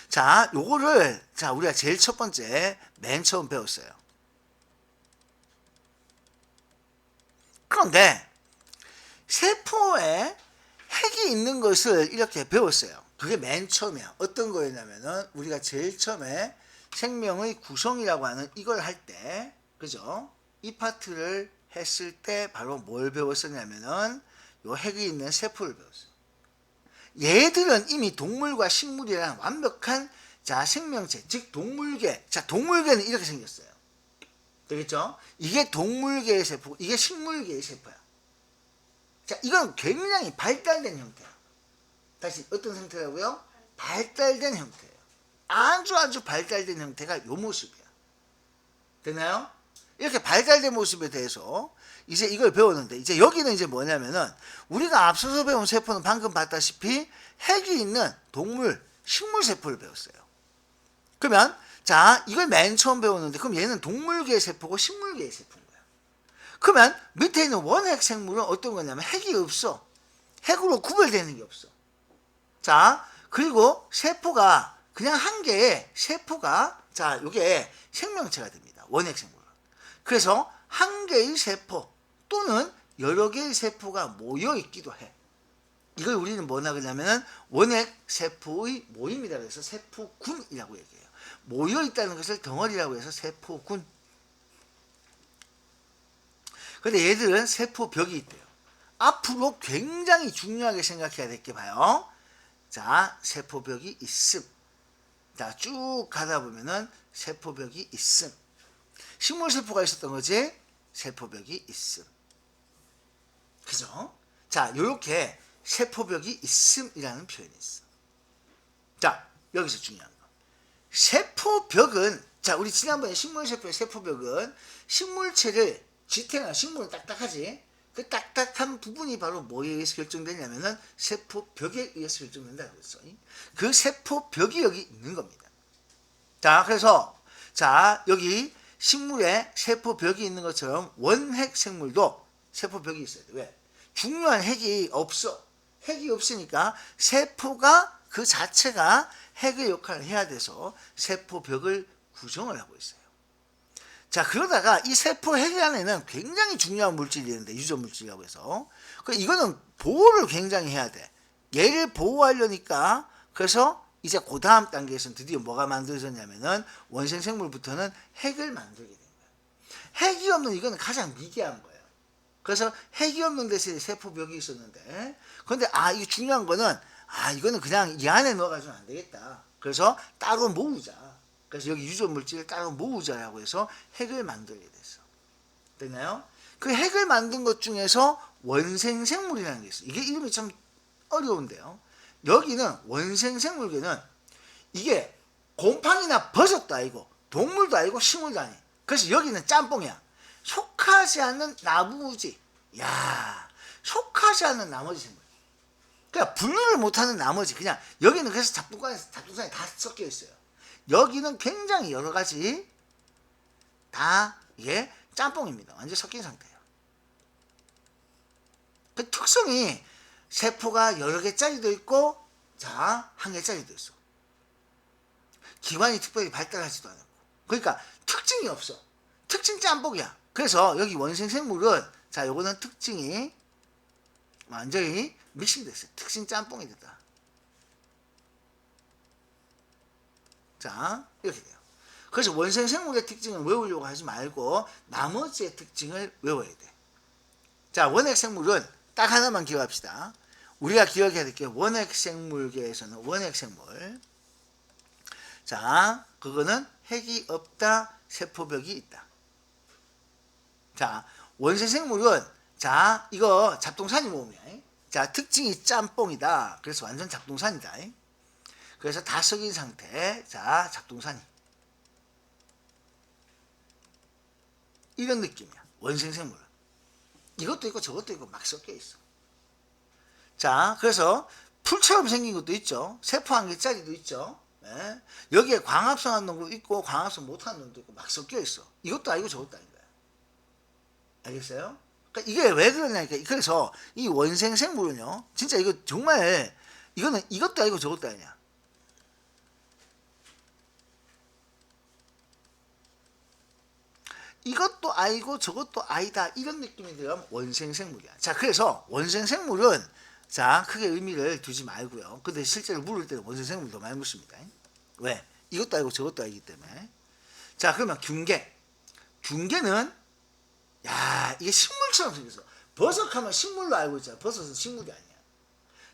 자, 요거를, 자, 우리가 제일 첫 번째, 맨 처음 배웠어요. 그런데, 세포에 핵이 있는 것을 이렇게 배웠어요. 그게 맨 처음이야. 어떤 거였냐면은, 우리가 제일 처음에 생명의 구성이라고 하는 이걸 할 때, 그죠? 이 파트를 했을 때 바로 뭘 배웠었냐면은, 요 핵이 있는 세포를 배웠어요. 얘들은 이미 동물과 식물이라는 완벽한 자 생명체, 즉 동물계. 자, 동물계는 이렇게 생겼어요. 되겠죠? 이게 동물계의 세포, 이게 식물계의 세포야. 자, 이건 굉장히 발달된 형태야. 다시 어떤 상태라고요? 발달된 형태예요. 아주 발달된 형태가 요 모습이야. 되나요? 이렇게 발달된 모습에 대해서 이제 이걸 배웠는데, 이제 여기는 이제 뭐냐면은 우리가 앞서서 배운 세포는 방금 봤다시피 핵이 있는 동물, 식물 세포를 배웠어요. 그러면 자, 이걸 맨 처음 배웠는데, 그럼 얘는 동물계의 세포고 식물계의 세포인 거야. 그러면 밑에 있는 원핵 생물은 어떤 거냐면 핵이 없어. 핵으로 구별되는 게 없어. 자, 그리고 세포가 그냥 한 개의 세포가, 자, 요게 생명체가 됩니다. 원핵 생물은. 그래서 한 개의 세포 또는 여러 개의 세포가 모여 있기도 해. 이걸 우리는 뭐나 그러냐면은 원핵 세포의 모임이라고 해서 세포군이라고 얘기해요. 모여 있다는 것을 덩어리라고 해서 세포군. 근데 얘들은 세포벽이 있대요. 앞으로 굉장히 중요하게 생각해야 될 게 봐요. 자, 세포벽이 있음. 자, 쭉 가다 보면은 세포벽이 있음. 식물세포가 있었던 거지? 세포벽이 있음. 그죠? 자, 요렇게 세포벽이 있음이라는 표현이 있어. 자, 여기서 중요한 거. 세포벽은, 자, 우리 지난번에 식물세포의 세포벽은 식물체를 지탱한, 식물은 딱딱하지? 그 딱딱한 부분이 바로 뭐에 의해서 결정되냐면은 세포벽에 의해서 결정된다고 했어. 그 세포벽이 여기 있는 겁니다. 자, 그래서, 자, 여기 식물에 세포벽이 있는 것처럼 원핵 생물도 세포벽이 있어야 돼. 왜? 중요한 핵이 없어. 핵이 없으니까 세포가 그 자체가 핵의 역할을 해야 돼서 세포벽을 구성을 하고 있어요. 자, 그러다가 이 세포 핵 안에는 굉장히 중요한 물질이 있는데, 유전 물질이라고 해서. 이거는 보호를 굉장히 해야 돼. 얘를 보호하려니까, 그래서 이제 그 다음 단계에서는 드디어 뭐가 만들어졌냐면은 원생 생물부터는 핵을 만들게 된 거야. 핵이 없는 이거는 가장 미개한 거예요. 그래서 핵이 없는 데서 세포벽이 있었는데, 그런데 이게 중요한 거는 이거는 그냥 이 안에 넣어가지고는 안 되겠다. 그래서 따로 모으자. 그래서 여기 유전 물질을 따로 모으자라고 해서 핵을 만들게 됐어. 됐나요? 그 핵을 만든 것 중에서 원생 생물이라는 게 있어. 이게 이름이 참 어려운데요. 여기는 원생 생물계는 이게 곰팡이나 버섯도 아니고 동물도 아니고 식물도 아니. 그래서 여기는 짬뽕이야. 속하지 않는 나무지. 야, 속하지 않는 나머지 생물. 그러니까 분류를 못하는 나머지, 그냥 여기는 그래서 잡동사니 다 섞여 있어요. 여기는 굉장히 여러 가지 다 이게 짬뽕입니다. 완전 섞인 상태예요. 그 특성이 세포가 여러 개짜리도 있고 자, 한 개짜리도 있어. 기관이 특별히 발달하지도 않았고. 그러니까 특징이 없어. 특징 짬뽕이야. 그래서 여기 원생 생물은 자, 요거는 특징이 완전히 믹싱됐어요. 특징 짬뽕이 됐다. 자, 이렇게 돼요. 그래서 원생 생물의 특징을 외우려고 하지 말고 나머지의 특징을 외워야 돼. 자, 원핵 생물은 딱 하나만 기억합시다. 우리가 기억해야 될 게 원핵 생물계에서는 원핵 생물. 자, 그거는 핵이 없다, 세포벽이 있다. 자, 원생 생물은 자, 이거 잡동사니 모음이야. 자, 특징이 짬뽕이다. 그래서 완전 잡동사니다. 그래서 다 썩인 상태. 자, 잡동사니. 이런 느낌이야. 원생 생물은. 이것도 있고 저것도 있고 막 섞여 있어. 자, 그래서 풀처럼 생긴 것도 있죠. 세포 한 개짜리도 있죠. 네. 여기에 광합성한 놈도 있고 광합성 못하는 놈도 있고 막 섞여 있어. 이것도 아니고 저것도 아닌 거야. 알겠어요? 그러니까 이게 왜 그러냐니까. 그래서 이 원생 생물은요, 진짜 이거 정말 이거는 이것도 아니고 저것도 아니야. 이것도 아니고 저것도 아니다, 이런 느낌이 들어가면 원생 생물이야. 자, 그래서 원생 생물은 자, 크게 의미를 두지 말고요. 근데 실제로 물을 때는 원생 생물 더 많이 묻습니다. 왜? 이것도 아니고 저것도 아니기 때문에. 자, 그러면 균계. 균계는 야, 이게 식물처럼 생겼어. 버섯하면 식물로 알고 있잖아. 버섯은 식물이 아니야.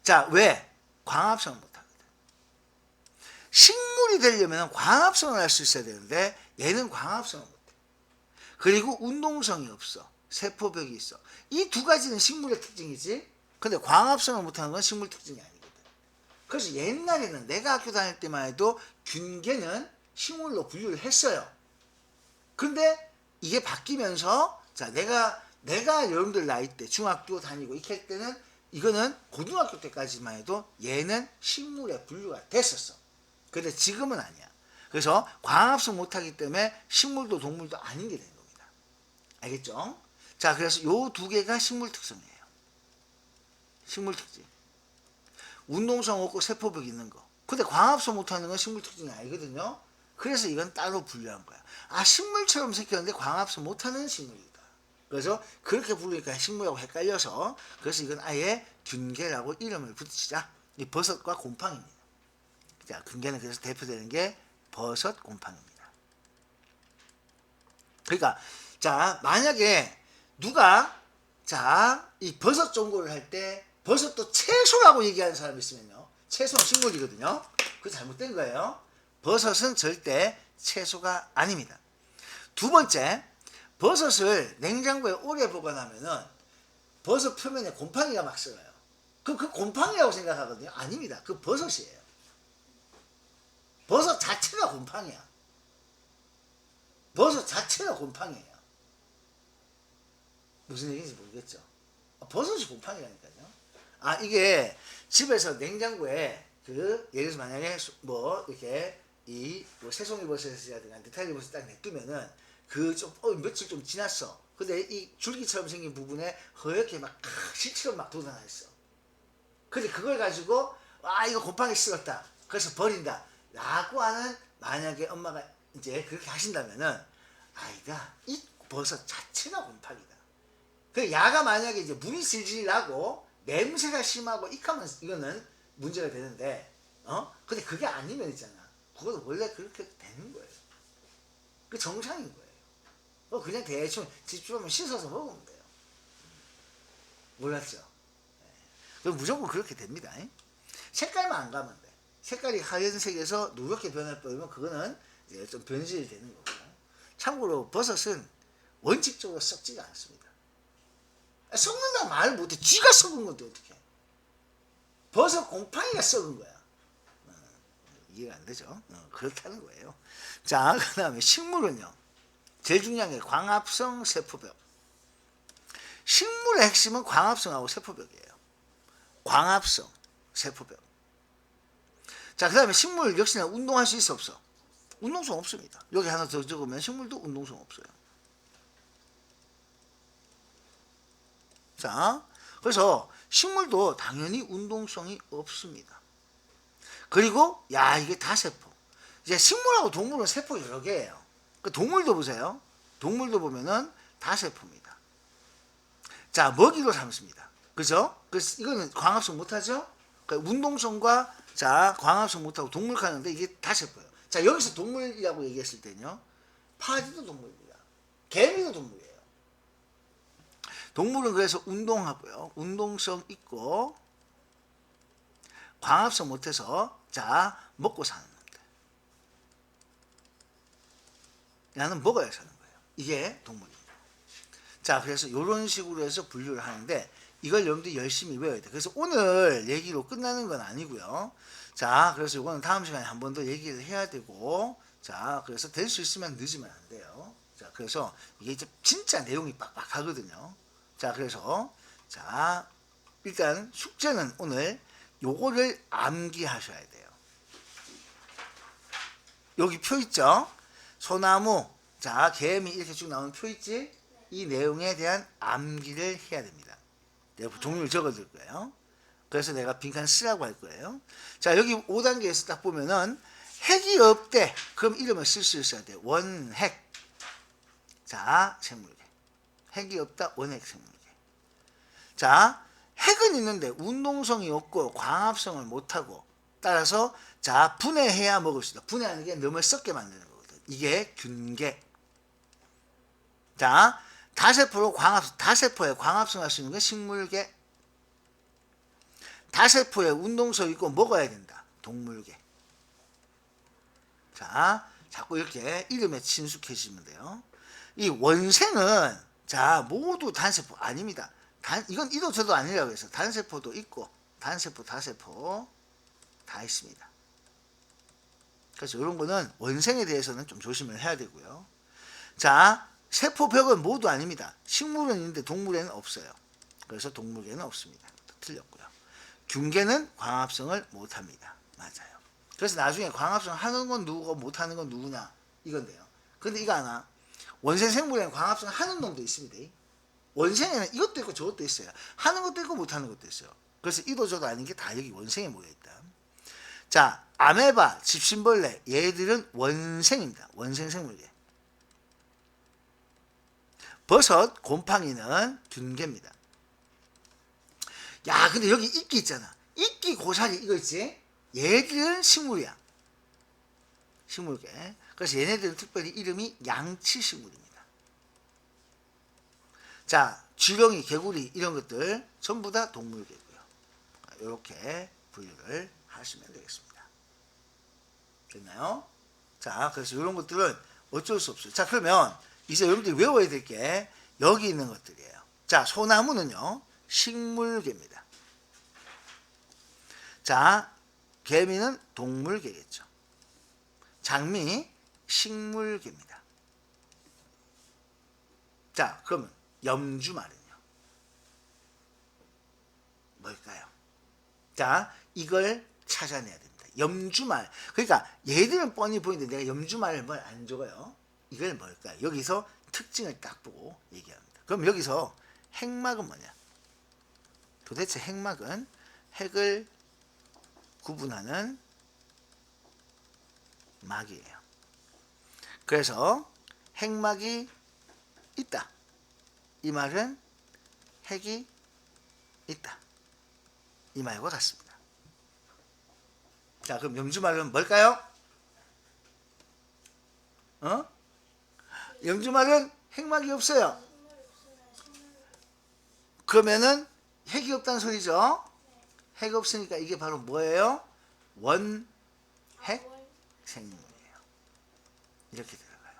자, 왜? 광합성을 못하거든. 식물이 되려면 광합성을 할 수 있어야 되는데 얘는 광합성을 못해. 그리고 운동성이 없어. 세포벽이 있어. 이 두 가지는 식물의 특징이지. 근데 광합성을 못하는 건 식물 특징이 아니거든. 그래서 옛날에는 내가 학교 다닐 때만 해도 균계는 식물로 분류를 했어요. 근데 이게 바뀌면서 자, 내가 여러분들 나이 때 중학교 다니고 이렇게 할 때는 이거는 고등학교 때까지만 해도 얘는 식물에 분류가 됐었어. 근데 지금은 아니야. 그래서 광합성 못하기 때문에 식물도 동물도 아닌 게 된 겁니다. 알겠죠? 자, 그래서 요 두 개가 식물 특성이에요. 식물 특징. 운동성 없고 세포벽 있는 거. 근데 광합성 못하는 건 식물 특징이 아니거든요. 그래서 이건 따로 분류한 거야. 아, 식물처럼 생겼는데 광합성 못하는 식물이다. 그래서 그렇게 부르니까 식물하고 헷갈려서 그래서 이건 아예 균계라고 이름을 붙이자. 이 버섯과 곰팡이입니다. 자, 균계는 그래서 대표되는 게 버섯, 곰팡이입니다. 그러니까 자, 만약에 누가 자, 이 버섯 종고를 할 때 버섯도 채소라고 얘기하는 사람이 있으면요. 채소는 식물이거든요. 그거 잘못된 거예요. 버섯은 절대 채소가 아닙니다. 두 번째, 버섯을 냉장고에 오래 보관하면은 버섯 표면에 곰팡이가 막 썩어요. 그럼 그 곰팡이라고 생각하거든요. 아닙니다. 그 버섯이에요. 버섯 자체가 곰팡이야. 버섯 자체가 곰팡이에요. 무슨 얘기인지 모르겠죠. 버섯이 곰팡이라니까요. 아, 이게 집에서 냉장고에 그 예를 들어서 만약에 뭐 이렇게 이 뭐 새송이 버섯이라든가 느타리 버섯 딱 냅두면은 그 좀 며칠 좀 지났어. 근데 이 줄기처럼 생긴 부분에 허옇게 막 실처럼 막 돋아나 있어. 근데 그걸 가지고 아, 이거 곰팡이 씹었다. 그래서 버린다. 라고 하는 만약에 엄마가 이제 그렇게 하신다면은 아이가 이 버섯 자체가 곰팡이다. 그 야가 만약에 이제 물이 질질 나고 냄새가 심하고 익하면 이거는 문제가 되는데 근데 그게 아니면 있잖아. 그것도 원래 그렇게 되는 거예요. 그 정상인 거예요. 그냥 대충 집주면 씻어서 먹으면 돼요. 몰랐죠? 네. 무조건 그렇게 됩니다. 색깔만 안 가면 돼. 색깔이 하얀색에서 누렇게 변해버리면 그거는 이제 좀 변질이 되는 거고. 참고로 버섯은 원칙적으로 썩지가 않습니다. 썩는다 말 못해. 쥐가 썩은 건데 어떡해. 버섯 곰팡이가 썩은 거야. 이해가 안 되죠? 그렇다는 거예요. 자, 그 다음에 식물은요. 제일 중요한 게 광합성, 세포벽. 식물의 핵심은 광합성하고 세포벽이에요. 광합성, 세포벽. 자, 그 다음에 식물 역시나 운동할 수 있어 없어? 운동성 없습니다. 여기 하나 더 적으면 식물도 운동성 없어요. 자, 그래서 식물도 당연히 운동성이 없습니다. 그리고 이게 다 세포. 이제 식물하고 동물은 세포 여러 개예요. 그 동물도 보세요. 동물도 보면은 다 세포입니다. 자, 먹이로 삼습니다. 그죠? 그래서 이거는 광합성 못하죠? 그러니까 운동성과 광합성 못하고 동물 가는데 이게 다 세포예요. 자, 여기서 동물이라고 얘기했을 때는요. 파지도 동물입니다. 개미도 동물이에요. 동물은 그래서 운동하고요. 운동성 있고 광합성 못해서 먹고 사는 놈들. 나는 먹어야 사는 거예요. 이게 동물입니다. 자, 그래서 이런 식으로 해서 분류를 하는데 이걸 여러분들이 열심히 외워야 돼요. 그래서 오늘 얘기로 끝나는 건 아니고요. 자, 그래서 이거는 다음 시간에 한 번 더 얘기를 해야 되고, 자, 그래서 될 수 있으면 늦으면 안 돼요. 자, 그래서 이게 이제 진짜 내용이 빡빡하거든요. 자, 그래서 일단 숙제는 오늘 요거를 암기하셔야 돼요. 여기 표 있죠? 소나무, 개미 이렇게 쭉 나오는 표 있지? 이 내용에 대한 암기를 해야 됩니다. 내가 종류를 적어둘 거예요. 그래서 내가 빈칸 쓰라고 할 거예요. 자, 여기 5단계에서 딱 보면은 핵이 없대. 그럼 이름을 쓸 수 있어야 돼. 원핵. 생물계. 핵이 없다. 원핵 생물계. 자, 핵은 있는데 운동성이 없고 광합성을 못하고 따라서 분해해야 먹을 수 있다. 분해하는 게 너무 썩게 만드는 거거든. 이게 균계. 다세포로 다세포에 광합성할 수 있는 게 식물계. 다세포에 운동성 있고 먹어야 된다. 동물계. 자꾸 이렇게 이름에 친숙해지면 돼요. 이 원생은 모두 단세포 아닙니다. 이건 이도 저도 아니라고 해서 단세포도 있고 단세포, 다세포 다 있습니다. 그래서 이런 거는 원생에 대해서는 좀 조심을 해야 되고요. 세포벽은 모두 아닙니다. 식물은 있는데 동물에는 없어요. 그래서 동물계는 없습니다. 틀렸고요. 균계는 광합성을 못합니다. 맞아요. 그래서 나중에 광합성 하는 건 누구고 못하는 건 누구냐 이건데요. 근데 이거 하나 원생 생물에는 광합성 하는 놈도 있습니다. 원생에는 이것도 있고 저것도 있어요. 하는 것도 있고 못하는 것도 있어요. 그래서 이도 저도 아닌 게 다 여기 원생에 모여있다. 아메바, 집신벌레 얘들은 원생입니다. 원생 생물계. 버섯, 곰팡이는 균계입니다. 근데 여기 이끼 있잖아. 이끼, 고사리 이거 있지? 얘들은 식물이야. 식물계. 그래서 얘네들은 특별히 이름이 양치식물입니다. 쥐렁이, 개구리 이런 것들 전부 다 동물계고요. 이렇게 분류를 하시면 되겠습니다. 됐나요? 그래서 이런 것들은 어쩔 수 없어요. 그러면 이제 여러분들이 외워야 될 게 여기 있는 것들이에요. 소나무는요 식물계입니다. 개미는 동물계겠죠. 장미 식물계입니다. 그러면 염주말은요 뭘까요? 이걸 찾아내야 됩니다. 염주말. 그러니까 얘들은 뻔히 보이는데 내가 염주말을 뭘 안 적어요. 이걸 뭘까요? 여기서 특징을 딱 보고 얘기합니다. 그럼 여기서 핵막은 뭐냐? 도대체 핵막은 핵을 구분하는 막이에요. 그래서 핵막이 있다. 이 말은 핵이 있다. 이 말과 같습니다. 그럼 염주말은 뭘까요? 염주말은 핵막이 없어요. 그러면은 핵이 없다는 소리죠. 핵 없으니까 이게 바로 뭐예요? 원핵 생물이에요. 이렇게 들어가요.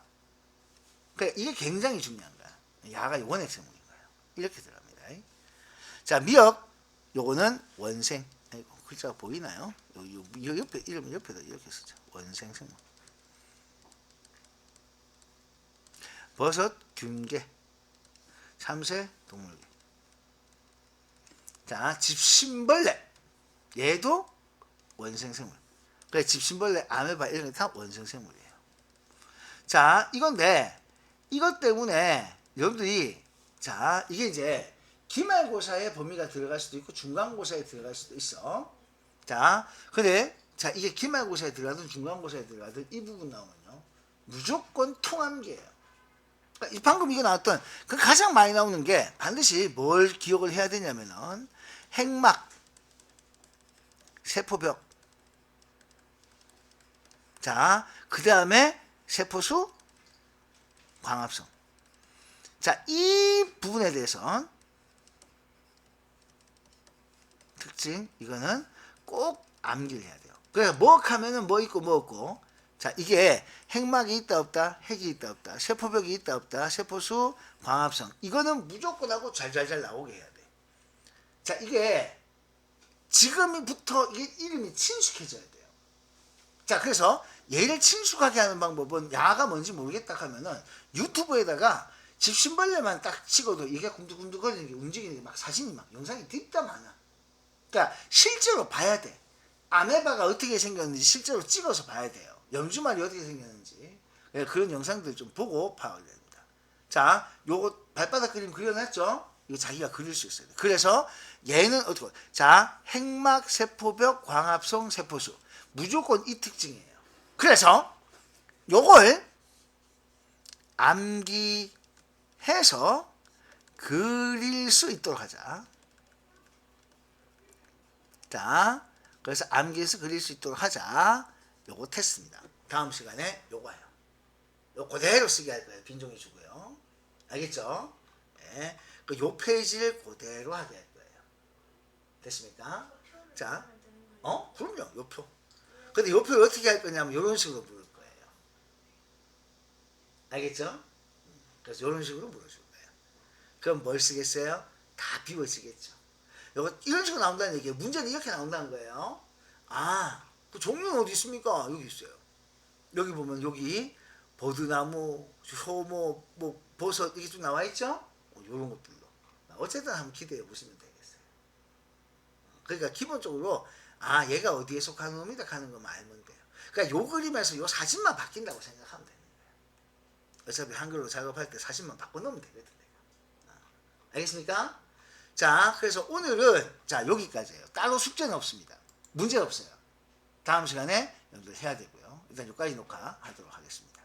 그러니까 이게 굉장히 중요한 거야. 야가 원핵 생물인 거예요. 이렇게 들어갑니다. 미역 요거는 원생. 글자가 보이나요? 요 옆에 이름 옆에다 이렇게 쓰죠. 원생 생물. 버섯 균계. 참새 동물계. 집신벌레 얘도 원생 생물. 그래 집신벌레, 아메바 이런 게 다 원생 생물이에요. 자, 이건데 이것 때문에 여러분들이 자, 이게 이제 기말고사의 범위가 들어갈 수도 있고 중간고사에 들어갈 수도 있어. 자, 근데 자, 이게 기말고사에 들어가든 중간고사에 들어가든 이 부분 나오면요. 무조건 통함계예요. 그러니까 방금 이게 나왔던 그 가장 많이 나오는 게 반드시 뭘 기억을 해야 되냐면은 핵막, 세포벽. 자, 그 다음에 세포수, 광합성. 자, 이 부분에 대해서 특징 이거는 꼭 암기를 해야 돼요. 그래서 뭐 하면은 뭐 있고 뭐 없고. 자, 이게 핵막이 있다 없다, 핵이 있다 없다, 세포벽이 있다 없다, 세포수, 광합성. 이거는 무조건 하고 잘 나오게 해야 돼. 자, 이게 지금부터 이게 이름이 친숙해져야 돼요. 자, 그래서 얘를 친숙하게 하는 방법은 야가 뭔지 모르겠다 하면은 유튜브에다가 집신벌레만 딱 찍어도 이게 굼득굼득거리는 게 움직이는 게 막 사진이 막 영상이 딥다 많아. 그러니까 실제로 봐야 돼. 아메바가 어떻게 생겼는지 실제로 찍어서 봐야 돼요. 염주말이 어떻게 생겼는지. 그런 영상들 좀 보고 파악을 해야 됩니다. 자, 요거 발바닥 그림 그려놨죠? 이거 자기가 그릴 수 있어야 돼. 그래서 얘는 어떻게, 자, 핵막, 세포벽, 광합성, 세포수. 무조건 이 특징이에요. 그래서 요걸 암기해서 그릴 수 있도록 하자. 자, 그래서 암기해서 그릴 수 있도록 하자. 요거 테스트입니다. 다음 시간에 요거예요. 요 그대로 쓰게 할 거예요. 빈종이 주고요. 알겠죠? 네. 요 페이지를 그대로 하게 할 거예요. 됐습니까? 자, 그럼요. 요 표. 근데 요 표를 어떻게 할 거냐면 요런 식으로 물을 거예요. 알겠죠? 그래서 요런 식으로 물어줄 거예요. 그럼 뭘 쓰겠어요? 다 비워지겠죠. 요거 이런 식으로 나온다는 얘기예요. 문제는 이렇게 나온다는 거예요. 아, 그 종류는 어디 있습니까? 여기 있어요. 여기 보면 여기 버드나무, 효모, 뭐 버섯 이게 좀 나와 있죠? 요런 것들로. 어쨌든 한번 기대해 보시면 되겠어요. 그러니까 기본적으로 아, 얘가 어디에 속하는 놈이다 하는 것만 알면 돼요. 그러니까 요 그림에서 요 사진만 바뀐다고 생각하면 되는 거예요. 어차피 한글로 작업할 때 사진만 바꿔놓으면 되거든. 알겠습니까? 자, 그래서 오늘은 자, 여기까지예요. 따로 숙제는 없습니다. 문제 없어요. 다음 시간에 여러분들 해야 되고요. 일단 여기까지 녹화하도록 하겠습니다.